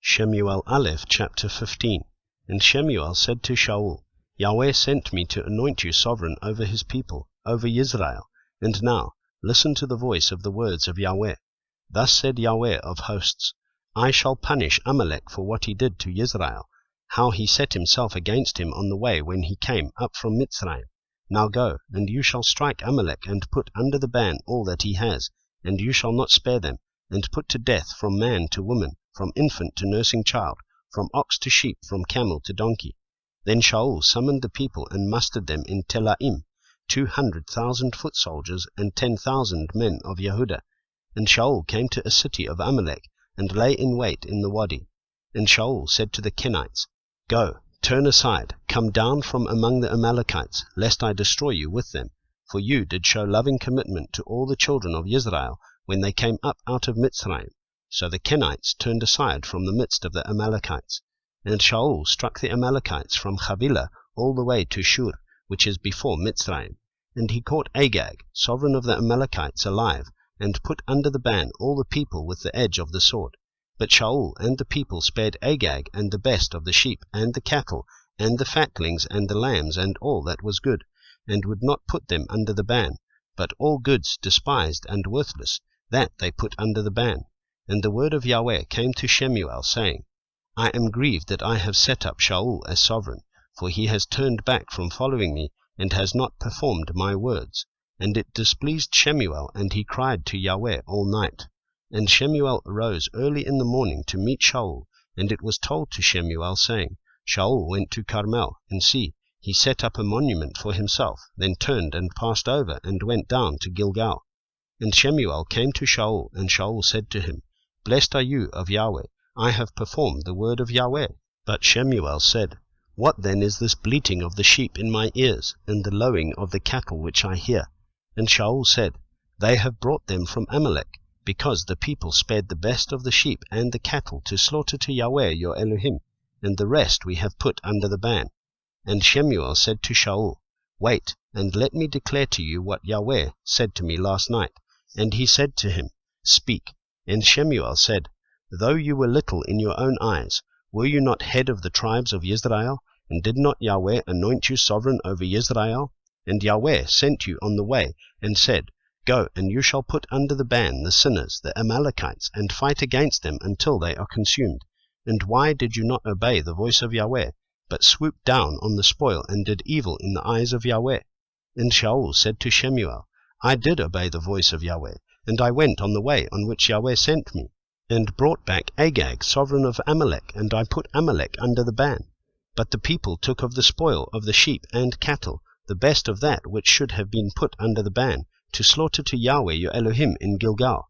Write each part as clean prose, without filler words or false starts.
Shemu'ėl Aleph, chapter 15. And Shemu'ėl said to Shaul, Yahweh sent me to anoint you sovereign over his people, over Israel. And now, listen to the voice of the words of Yahweh. Thus said Yahweh of hosts, I shall punish Amalek for what he did to Israel, how he set himself against him on the way when he came up from Mitzrayim. Now go, and you shall strike Amalek, and put under the ban all that he has, and you shall not spare them, and put to death from man to woman, from infant to nursing child, from ox to sheep, from camel to donkey. Then Shaul summoned the people and mustered them in Telaim, 200,000 foot soldiers and 10,000 men of Yehudah. And Shaul came to a city of Amalek, and lay in wait in the wadi. And Shaul said to the Kenites, Go, turn aside, come down from among the Amalekites, lest I destroy you with them. For you did show loving commitment to all the children of Israel when they came up out of Mitzrayim. So the Kenites turned aside from the midst of the Amalekites. And Shaul struck the Amalekites from Havilah all the way to Shur, which is before Mitzrayim. And he caught Agag, sovereign of the Amalekites, alive, and put under the ban all the people with the edge of the sword. But Shaul and the people spared Agag and the best of the sheep, and the cattle, and the fatlings, and the lambs, and all that was good, and would not put them under the ban. But all goods despised and worthless, that they put under the ban. And the word of Yahweh came to Shemu'ėl, saying, I am grieved that I have set up Shaul as sovereign, for he has turned back from following me, and has not performed my words. And it displeased Shemu'ėl, and he cried to Yahweh all night. And Shemu'ėl arose early in the morning to meet Shaul, and it was told to Shemu'ėl, saying, Shaul went to Carmel, and see, he set up a monument for himself, then turned and passed over, and went down to Gilgal. And Shemu'ėl came to Shaul, and Shaul said to him, Blessed are you of Yahweh, I have performed the word of Yahweh. But Shemu'ėl said, What then is this bleating of the sheep in my ears, and the lowing of the cattle which I hear? And Shaul said, They have brought them from Amalek, because the people spared the best of the sheep and the cattle to slaughter to Yahweh your Elohim, and the rest we have put under the ban. And Shemu'ėl said to Shaul, Wait, and let me declare to you what Yahweh said to me last night. And he said to him, Speak. And Shemu'ėl said, Though you were little in your own eyes, were you not head of the tribes of Israel? And did not Yahweh anoint you sovereign over Israel? And Yahweh sent you on the way, and said, Go, and you shall put under the ban the sinners, the Amalekites, and fight against them until they are consumed. And why did you not obey the voice of Yahweh, but swooped down on the spoil, and did evil in the eyes of Yahweh? And Shaul said to Shemu'ėl, I did obey the voice of Yahweh, and I went on the way on which Yahweh sent me, and brought back Agag, sovereign of Amalek, and I put Amalek under the ban. But the people took of the spoil of the sheep and cattle, the best of that which should have been put under the ban, to slaughter to Yahweh your Elohim in Gilgal.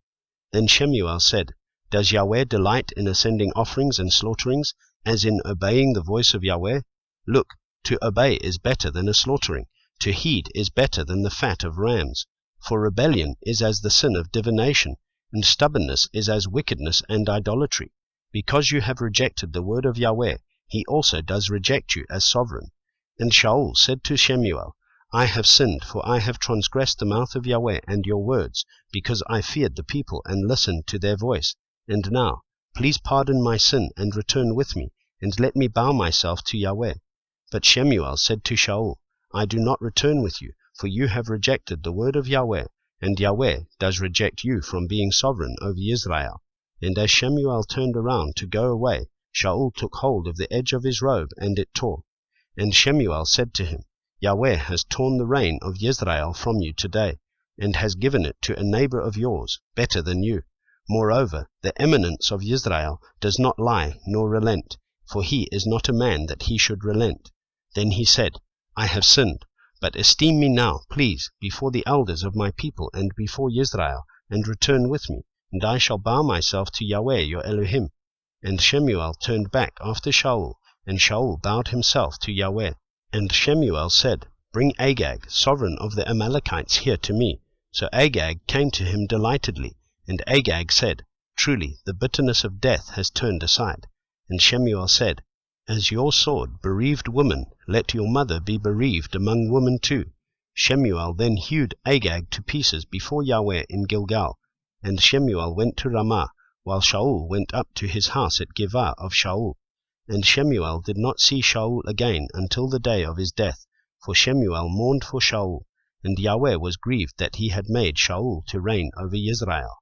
Then Shemu'ėl said, Does Yahweh delight in ascending offerings and slaughterings, as in obeying the voice of Yahweh? Look, to obey is better than a slaughtering, to heed is better than the fat of rams. For rebellion is as the sin of divination, and stubbornness is as wickedness and idolatry. Because you have rejected the word of Yahweh, he also does reject you as sovereign. And Shaul said to Shemu'ėl, I have sinned, for I have transgressed the mouth of Yahweh and your words, because I feared the people and listened to their voice. And now, please pardon my sin, and return with me, and let me bow myself to Yahweh. But Shemu'ėl said to Shaul, I do not return with you, for you have rejected the word of Yahweh, and Yahweh does reject you from being sovereign over Israel. And as Shemu'ėl turned around to go away, Shaul took hold of the edge of his robe, and it tore. And Shemu'ėl said to him, Yahweh has torn the reign of Israel from you today, and has given it to a neighbor of yours, better than you. Moreover, the eminence of Israel does not lie nor relent, for he is not a man that he should relent. Then he said, I have sinned, but esteem me now, please, before the elders of my people and before Israel, and return with me, and I shall bow myself to Yahweh your Elohim. And Shemu'ėl turned back after Shaul, and Shaul bowed himself to Yahweh. And Shemu'ėl said, Bring Agag, sovereign of the Amalekites, here to me. So Agag came to him delightedly, and Agag said, Truly, the bitterness of death has turned aside. And Shemu'ėl said, As your sword bereaved woman, let your mother be bereaved among women too. Shemu'ėl then hewed Agag to pieces before Yahweh in Gilgal. And Shemu'ėl went to Ramah, while Shaul went up to his house at Giv'ah of Shaul. And Shemu'ėl did not see Shaul again until the day of his death, for Shemu'ėl mourned for Shaul, and Yahweh was grieved that he had made Shaul to reign over Israel.